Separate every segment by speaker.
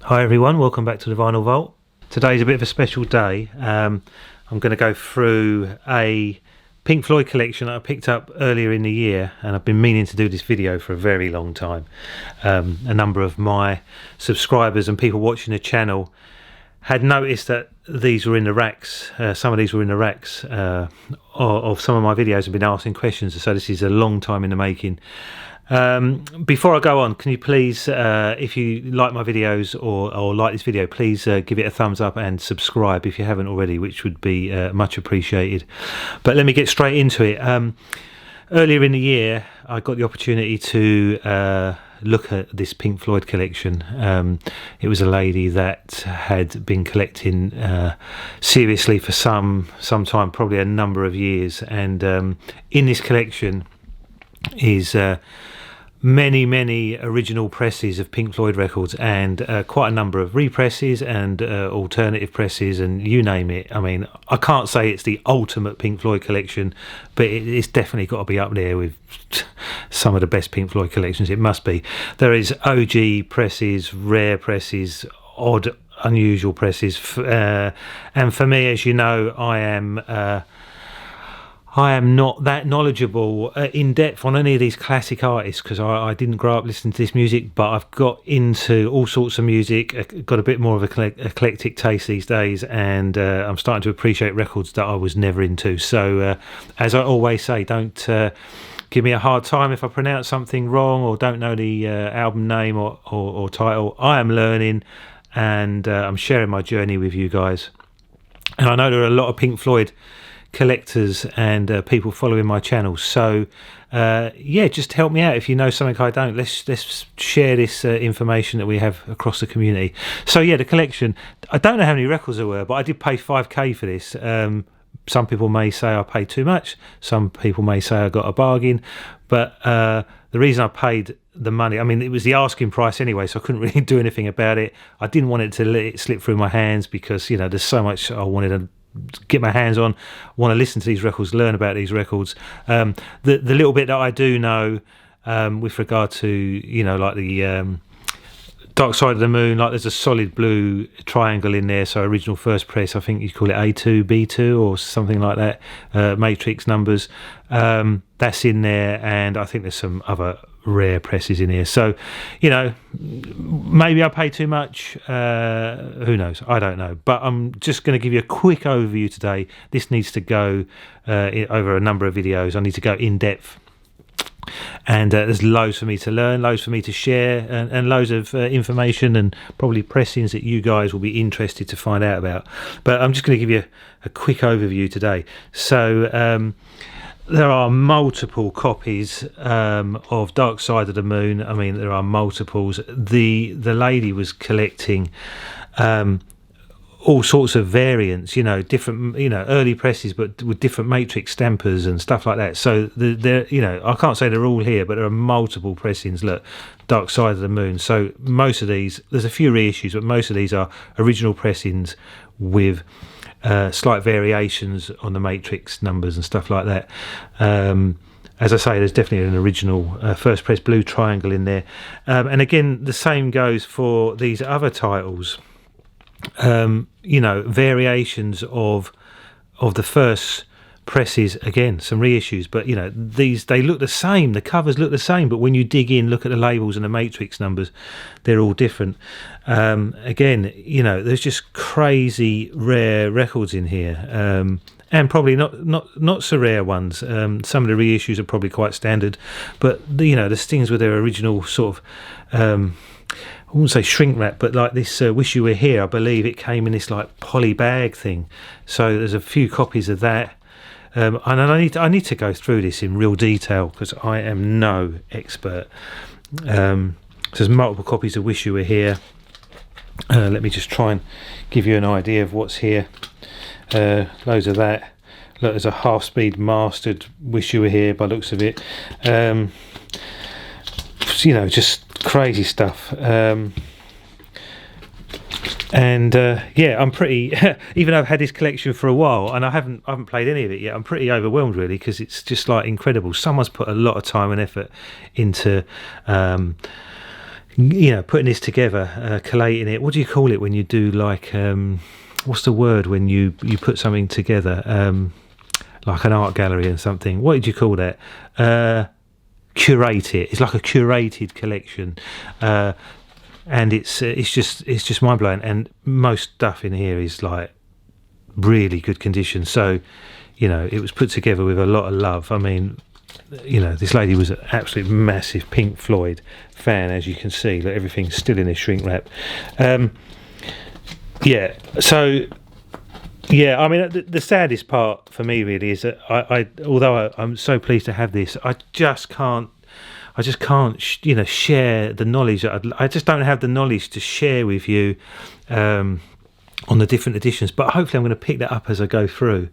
Speaker 1: Hi everyone, welcome back to the Vinyl Vault. Today's a bit of a special day. I'm going to go through a Pink Floyd collection that I picked up earlier in the year, and I've been meaning to do this video for a very long time. A number of my subscribers and people watching the channel had noticed that these were in the racks. Some of these were in the racks of some of my videos and been asking questions, so this is a long time in the making. Before I go on, can you please, if you like my videos or like this video, please give it a thumbs up and subscribe if you haven't already, which would be much appreciated. But let me get straight into it. Earlier in the year I got the opportunity to look at this Pink Floyd collection. It was a lady that had been collecting seriously for some time, probably a number of years, and in this collection is many original presses of Pink Floyd records, and quite a number of represses and alternative presses, and you name it. I mean, I can't say it's the ultimate Pink Floyd collection, but it's definitely got to be up there with some of the best Pink Floyd collections. It must be. There is OG presses, rare presses, odd, unusual presses, and for me, as you know, I am not that knowledgeable in depth on any of these classic artists, because I didn't grow up listening to this music, but I've got into all sorts of music, got a bit more of a eclectic taste these days, and I'm starting to appreciate records that I was never into. So as I always say, don't give me a hard time if I pronounce something wrong or don't know the album name or title. I am learning, and I'm sharing my journey with you guys. And I know there are a lot of Pink Floyd collectors and people following my channel, so yeah, just help me out if you know something I don't. Let's share this information that we have across the community. So yeah, the collection, I don't know how many records there were, but I did pay 5k for this. Some people may say I paid too much, some people may say I got a bargain, but the reason I paid the money, I mean, it was the asking price anyway, so I couldn't really do anything about it. I didn't want it to let it slip through my hands, because, you know, there's so much I wanted to get my hands on, want to listen to these records, learn about these records. The little bit that I do know with regard to, you know, like the Dark Side of the Moon, like there's a solid blue triangle in there, so original first press, I think you call it A2, B2 or something like that, matrix numbers, that's in there, and I think there's some other rare presses in here. So, you know, maybe I pay too much, who knows, I don't know, but I'm just going to give you a quick overview today. This needs to go over a number of videos. I need to go in depth, and there's loads for me to learn, loads for me to share, and loads of information and probably pressings that you guys will be interested to find out about. But I'm just going to give you a quick overview today. So there are multiple copies of Dark Side of the Moon. I mean, there are multiples. The lady was collecting all sorts of variants, you know, different, you know, early presses, but with different matrix stampers and stuff like that. So they're, you know, I can't say they're all here, but there are multiple pressings. Look, Dark Side of the Moon. So most of these, there's a few reissues, but most of these are original pressings with slight variations on the matrix numbers and stuff like that. As I say, there's definitely an original first press blue triangle in there, and again the same goes for these other titles. You know, variations of the first presses, again some reissues, but you know, these, they look the same, the covers look the same, but when you dig in, look at the labels and the matrix numbers, they're all different. Again, you know, there's just crazy rare records in here, and probably not so rare ones. Some of the reissues are probably quite standard, but you know, there's things with their original sort of I wouldn't say shrink wrap, but like this Wish You Were Here, I believe it came in this like poly bag thing, so there's a few copies of that. And I need to go through this in real detail, because I am no expert. So there's multiple copies of Wish You Were Here. Let me just try and give you an idea of what's here. Loads of that. Look, there's a half-speed mastered Wish You Were Here by looks of it. You know, just crazy stuff. And yeah, I'm pretty even though I've had this collection for a while and I haven't played any of it yet, I'm pretty overwhelmed really, because it's just like incredible. Someone's put a lot of time and effort into putting this together, collating it. What do you call it when you do like, what's the word when you put something together, like an art gallery and something? What did you call that? Curate it. It's like a curated collection, and it's just mind blowing. And most stuff in here is like really good condition. So, it was put together with a lot of love. I mean, this lady was an absolute massive Pink Floyd fan, as you can see. Like, everything's still in a shrink wrap. So I mean, the saddest part for me really is that although I'm so pleased to have this, I just can't share the knowledge. I just don't have the knowledge to share with you on the different editions. But hopefully I'm going to pick that up as I go through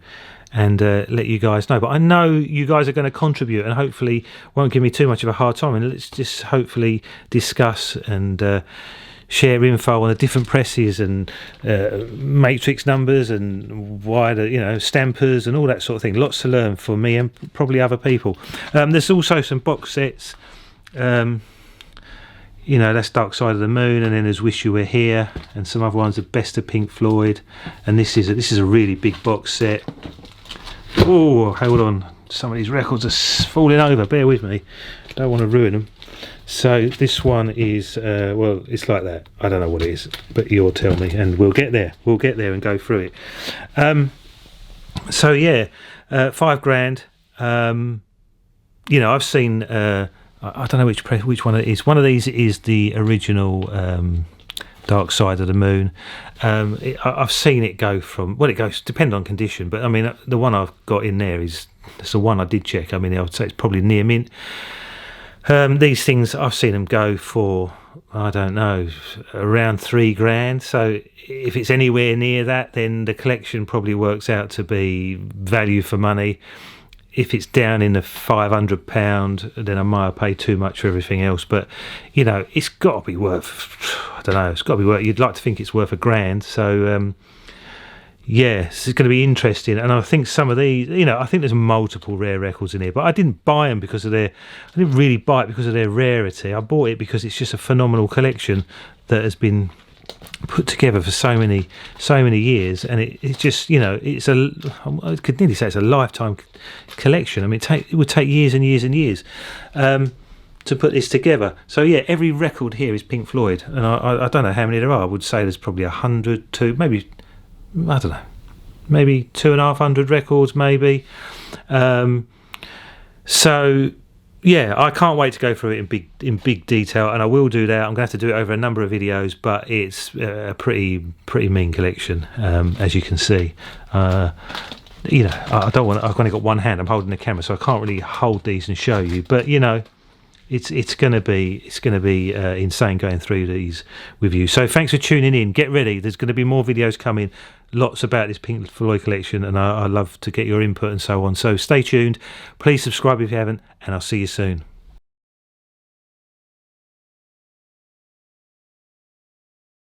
Speaker 1: and let you guys know. But I know you guys are going to contribute and hopefully won't give me too much of a hard time. And let's just hopefully discuss and share info on the different presses and matrix numbers and wider, stampers and all that sort of thing. Lots to learn for me and probably other people. There's also some box sets. That's Dark Side of the Moon, and then there's Wish You Were Here, and some other ones, the Best of Pink Floyd. And this is a really big box set. Oh, hold on, some of these records are falling over. Bear with me, don't want to ruin them. So this one is it's like that. I don't know what it is, but you'll tell me, and we'll get there and go through it. $5,000. I've seen I don't know which one it is. One of these is the original Dark Side of the Moon. I've seen it go from, it goes depend on condition, but I mean the one I've got in there it's the one I did check. I mean, I would say it's probably near mint. These things I've seen them go for, I don't know, around $3,000. So if it's anywhere near that, then the collection probably works out to be value for money. If it's down in the £500, then I might have paid too much for everything else. But it's got to be worth, I don't know, it's got to be worth, you'd like to think it's worth $1,000. So this is going to be interesting. And I think some of these, I think there's multiple rare records in here, but I didn't buy them because of I didn't really buy it because of their rarity. I bought it because it's just a phenomenal collection that has been put together for so many years, and it's just I could nearly say it's a lifetime collection. I mean, it would take years and years and years to put this together. So every record here is Pink Floyd, and I don't know how many there are. I would say there's probably 100 to maybe, I don't know, maybe 250 records maybe. I can't wait to go through it in big detail, and I will do that. I'm going to have to do it over a number of videos, but it's a pretty mean collection, as you can see. I don't want. I've only got one hand. I'm holding the camera, so I can't really hold these and show you. But it's going to be insane going through these with you. So thanks for tuning in. Get ready. There's going to be more videos coming. Lots about this Pink Floyd collection, and I love to get your input and so on. So stay tuned. Please subscribe if you haven't, and I'll see you soon.